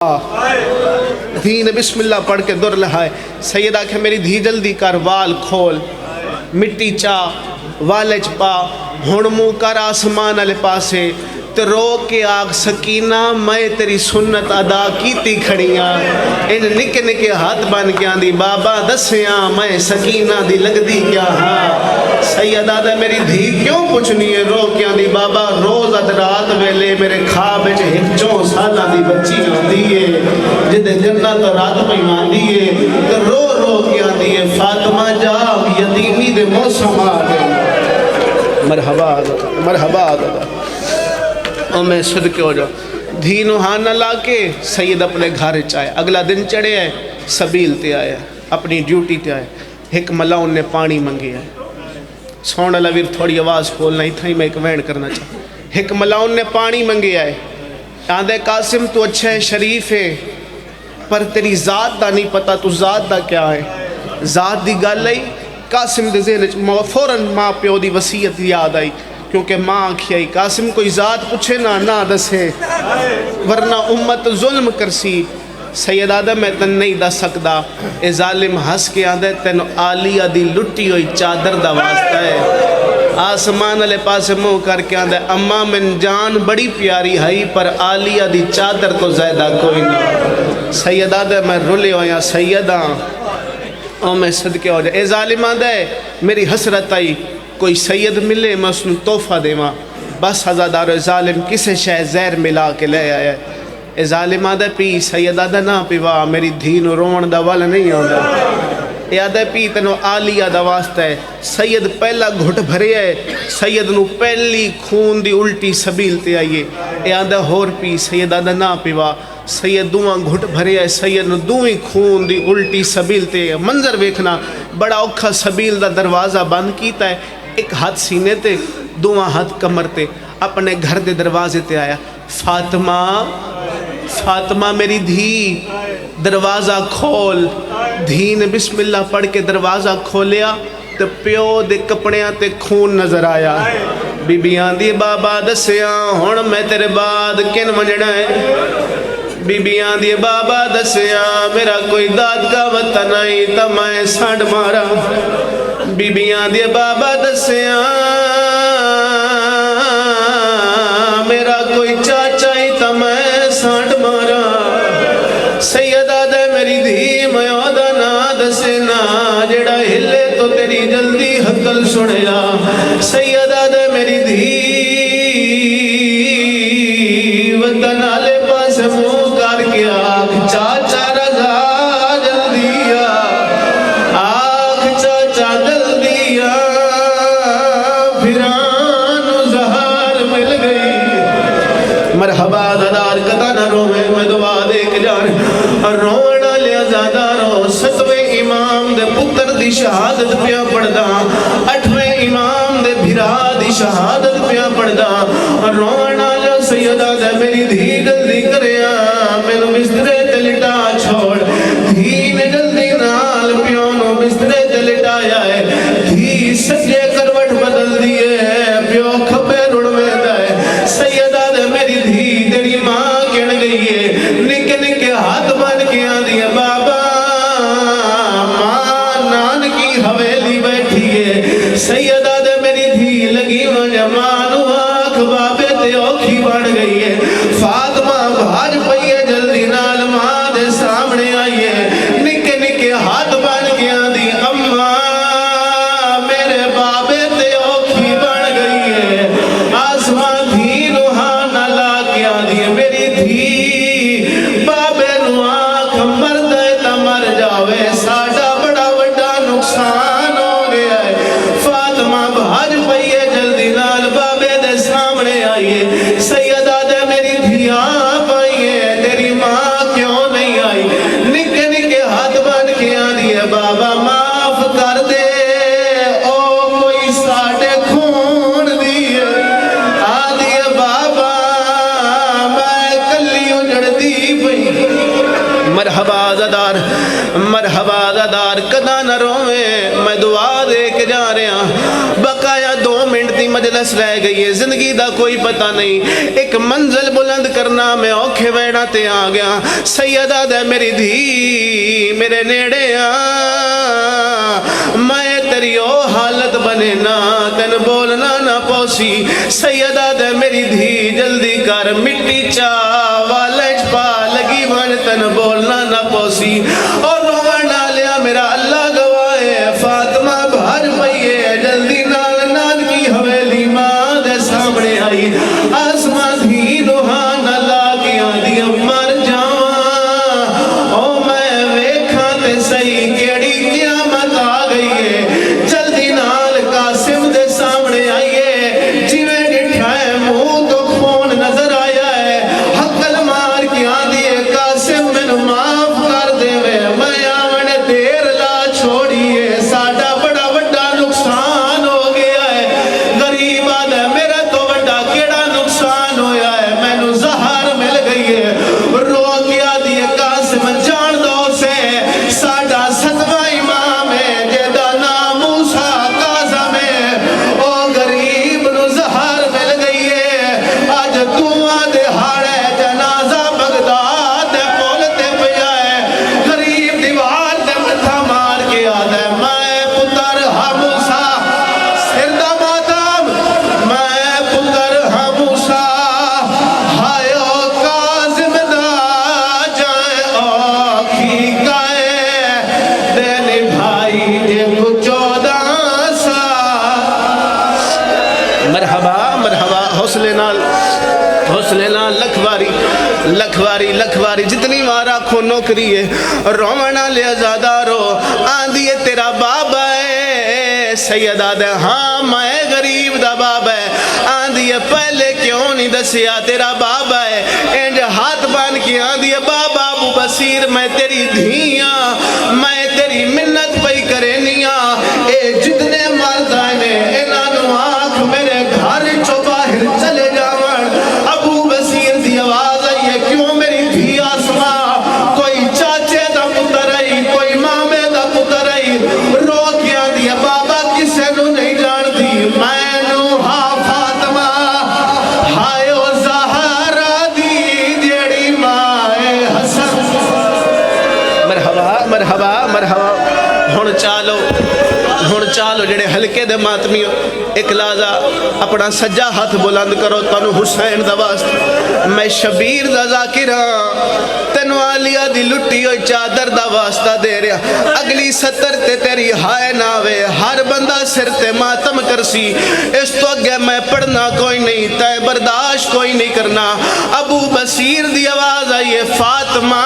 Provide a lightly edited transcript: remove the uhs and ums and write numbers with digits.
دھی نے بسم اللہ پڑھ کے در لہائے. سیدہ کہ میری دھی جلدی کر وال کھول, مٹی چا والج پا, ہن منہ کر آسمان والے پاسے تے رو کے آگ سکینہ میں تیری سنت ادا کیتی کھڑیاں. ان نکے نکے ہاتھ بن کے آندی بابا دسیاں میں سکینہ دی لگ دی کیا ہاں. سیدہ دے میری دھی کیوں پوچھنی ہے, رو کے آندی بابا روز اد رات ویلے میرے خواب وچ ایک 4 سالہ دی بچی آندی ہے جدے جنت رات پئی آندی ہے تے رو رو کے آندی ہے فاطمہ جا یتیمی دے موسم آ گئے. مرحبا مرحبا اور میں صدقے ہو جاؤں. دھی نو ہاں نہ لا کے سید اپنے گھر چائے. اگلا دن چڑھے ہے, سبیل تے آئے, اپنی ڈیوٹی تے آئے. ایک ملاؤن نے پانی منگے ہے. سونا لویر تھوڑی آواز کھولنا ہی تھا ہی میں ایک وینڈ کرنا چاہتا. ایک ملاؤن نے پانی منگے آئے. آندھے قاسم تو اچھا ہے, شریف ہے, پر تیری ذات دا نہیں پتا تو ذات دا کیا ہے. ذات دی گل آئی قاسم دے ذہن فوراً ماں پیو دی وصیت یاد آئی, کیونکہ ماں آنکھی آئی قاسم کوئی ذات پوچھے نہ دسے ورنہ امت ظلم کرسی. سید آدم میں تن نہیں دس سکدا. اے ظالم ہس کے آندھے تینو عالیہ دی لٹی ہوئی چادر دا واسطہ ہے. آسمان علیہ پاس منہ کر کے آندھے اماں من جان بڑی پیاری ہائی پر عالیہ دی چادر تو زیادہ کوئی نہ. سید آدم میں رلے ہویا سیداں او میں صدقے ہو جائے. اے ظالم آندھے میری حسرت آئی کوئی سید ملے میں اس نے تحفہ دے ماں. بس ہزادار ظالم کسے شہ زہر ملا کے لے آیا. اے ظالم آدھے پی. سید آدھے نہ پیوا میری دھی نو روان دا والا نہیں آدھا. اے آدھے پی تینو عالیہ دا واسطہ ہے. سید پہلا گھٹ بھرے ہے, سید نو پہلی خون دی الٹی سبیل تے آئیے. اے آدھے ہور پی. سید آدھے نہ پیوا. سید دوہاں گھٹ بھرے ہے, سید نو دوہی خون دی الٹی سبیل تے. منظر ویکھنا بڑا اوکھا سبیل دا دروازہ بند کیتا ہے. ایک ہاتھ سینے تے دوہاں ہاتھ کمر تے اپنے گھر دے دروازے تے آیا. فاطمہ فاطمہ میری دھی دروازہ کھول. دھی نے بسم اللہ پڑھ کے دروازہ کھولیا تو پیو دے کپڑیاں تے خون نظر آیا. بی بیاں دی بابا دسیاں ہن میں تیرے بعد کن ونجنا ہے. بی بیاں دی بابا دسیاں میرا کوئی داد کا وطن آئی تا میں سانڈ مارا. بی بیاں دی بابا دسیاں میرا کوئی چاچا ہی تا میں سانڈ مارا. سیدہ دے میری دھی میں آدھا نا دسینا جڑا ہلے تو تیری جلدی حقل سنیا. سیدہ دے میری دھی وطن آلے پاس منہ کر کے آگ چاچا رضا جلدی آگ چاچا جلدی پھران زہار مل گئی. مرحبا دادار قطع نہ روے میں دعا دے کے جان رونا لیا زیادہ رو. 7ویں امام دے پتر دی شہادت پیا پڑھدا, 8ویں امام دے بھرا دی شہادت پیا پڑھدا. رونا لیا سیدہ دے میری دھی جلدی کریا میں نو بسترے تے لٹا چھوڑ. دھی نے جلدی نال پیو نو بسترے تے لٹایا ہے. دھی سجے کروٹ بدل دیے پیو کھبے رڑ میں دائے. سیدہ دے میری دھی تیری ماں کہن گئی ہے نکے نکے ہاتھ بن کے آدھی ہے بابا ماں نان کی حویلی بیٹھی ہے. سیدہ دے میری دھی لگی وجہ مانو آنکھ بابے تے اوکھی بڑھ گئی ہے. فاطمہ بھاج پئی ہے جلدی نال ماں دے سامنے آئی ہے. نکے نکے ہاتھ بن کے آدھی اماں میرے بابے تے اوکھی بڑھ گئی ہے. آسمان دھی نو ہاں نہ لا کے آدھی ہے میری دھی بابے نو آنکھ مرد ہے تا مر جاوے ساڑا بڑا وڈا نقصان ہو گیا ہے. فاطمہ مرحبا زدار مرحبا زدار کدا نہ روے میں دعا دے کے جا رہا بقایا 2 منٹ دی مجلس رہ گئی ہے زندگی دا کوئی پتہ نہیں ایک منزل بلند کرنا میں اوکھے ویڑا تے آ گیا سیدہ دے میری دھی میرے نیڑے میں تیری او حالت بنے نا تن بولنا نہ پوسی سیدہ دے میری دھی جلدی کر مٹی چا والج پا لگی بن تن بولنا نہ پوسی اور رونا لیا میرا اللہ گواہ فاطمہ بھر پئیے جلدی نال نال کی حویلی ماں دے سامنے آئی آسمان دھی روحان اللہ کی آدھی مر جاواں او میں ویکھاں تے صحیح کیڑی قیامت آ گئی ہے جلدی نال قاسم دے سامنے آئیے جویں ڈٹھا ہے منہ تو خون نظر آیا ہے حقل مار کی آدھی ہے قاسم مینوں معاف کر دے میں آوݨ دیر لا چھوڑیے ساڈا بڑا وڈا نقصان ہو گیا ہے غریب آدھا میرا تو وڈا کیڑا نقصان ہویا ہے مینوں زہر مل گئی ہے رو کے آدھی ہے قاسم جان دو سے ساڈا 7واں امام ہے جیدا نام موسیٰ قاسم ہے او غریب نو زہر مل گئی ہے آج دعا دے ہاڑے جنازہ بغداد دے پول تے پیا ہے غریب دیوار تے متھا مار کے آدھا ہے میں پتر ہاں موسیٰ سر دا ماتم میں پتر ہاں موسیٰ ہائے او قاسم دا جائے آکھی کائے دینی بھائی جے کو 14 سال مرحبا مرحبا حوصلے نال لکھواری جتنی مارا کھو نوکری ہے رومنا لیا زیادہ رو آندھی ہے تیرا بابا ہے سیدہ دے ہاں میں غریب دا بابا ہے آندھی ہے پہلے کیوں نہیں دسیا تیرا بابا ہے انج ہاتھ بان کی آندھی ہے بابا ابو بصیر میں تیری دھیاں میں تیری منت پئی کرینیاں اے جتنے مرد آئے انہوں آنکھ میرے گھر چو باہر چلے جاوڑ ابو بصیر دی آواز آئی ہے کیوں میری دھی آسماں کوئی چاچے دا پتر آئی کوئی مامے دا پتر آئی رو کیا دیا بابا کسے نو نہیں جان دی میں نو ہاں فاطمہ ہائے او زہرا دی جیڑی مائے حسن مرحبا مرحبا مرحبا ہن چالو جڑے ہلکے دے ماتمیوں ایک لازا اپنا سجا ہاتھ بلند کرو تنو حسین دا واسطہ میں شبیر دا ذاکر ہاں تنو آلیا دی لٹی ہوئی چادر دا واسطہ دے رہا اگلی 70 تے تیری ہائے ناوے ہر بندہ سر تے ماتم کرسی اس تو اگے میں پڑھنا کوئی نہیں تے برداشت کوئی نہیں کرنا ابو بصیر دی آواز آئیے فاطمہ